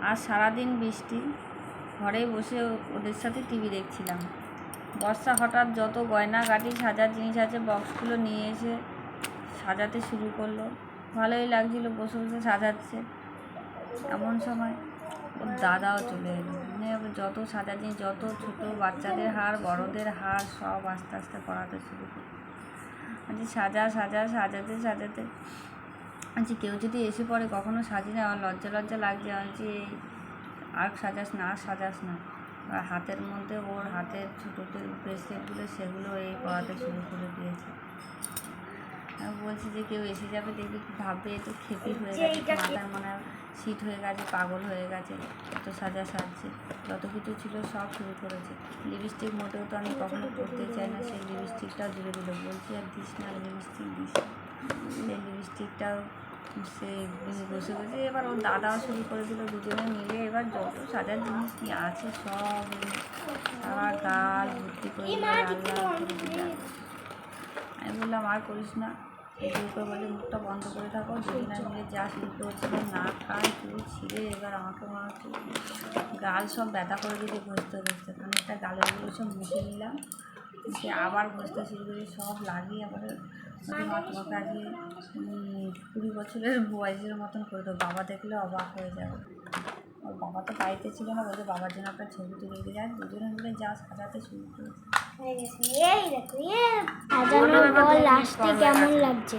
আর সারাদিন বৃষ্টি, ঘরে বসে ওদের সাথে টিভি দেখছিলাম। বর্ষা হঠাৎ যত গয়নাগাটি সাজার জিনিস আছে বক্সগুলো নিয়ে এসে সাজাতে শুরু করলো। ভালোই লাগছিলো বসে বসে সাজাচ্ছে। এমন সময় ওর দাদাও চলে এলো। মানে যত সাজার জিনিস, যত ছোটো বাচ্চাদের হার, বড়দের হার সব আস্তে আস্তে করাতে শুরু করলো। মানে সাজাতে সাজাতে আচ্ছা কেউ যদি এসে পড়ে, কখনো সাজি না, আমার লজ্জা লাগছে। যে আর সাজাস না। আর হাতের মধ্যে ওর হাতের ছোটো ব্রেসলেটগুলো সেগুলো এই পরাতে শুরু করে দিয়েছে। আমি বলছি যে কেউ এসে যাবে দেখবি ভাববে একটু খেপি হয়ে গেছে, মাথার মনে সিট হয়ে গেছে, পাগল হয়ে গেছে, এত সাজছে, যত কিছু ছিল সব শুরু করেছে। লিপস্টিক মোটেও তো আমি কখনো পরতে চাই না, সেই লিপস্টিকটাও জুড়ে দিল। বলছি আর দিস না লিপস্টিক, সেই লিপস্টিকটাও সে বসে এবার ওর দাদাও শুরু করে দিল। দুজনে মিলে এবার যত সাজার জিনিস কি আছে সব আবার গাল ভর্তি করে আমি বললাম আর করিস না। জোর করে বলে মুখটা বন্ধ করে থাকো। দুজনে মিলে যা শুরু করেছিল, নাক কান চুল ছিঁড়ে এবার আমাকে মনে হচ্ছে গাল সব ব্যথা করে দিতে ঘষতে খানিকটা গালেরগুলো সব মুছে নিলাম, সে আবার ঘষতে শুরু করে সব লাগিয়ে আবার তোমাকে আজকে 20 বছরের বয়সের মতন করে দেবো, বাবা দেখলে অবাক হয়ে যাবে। ওর বাবা তো বাড়িতে ছিল না, বলছে বাবার জন্য একটা ছবি তুলে দিয়ে যায়। দুজনে মিলে যা সাজাতে শুরু করেছে। সাজানোর পর লাস্টে কেমন লাগছে?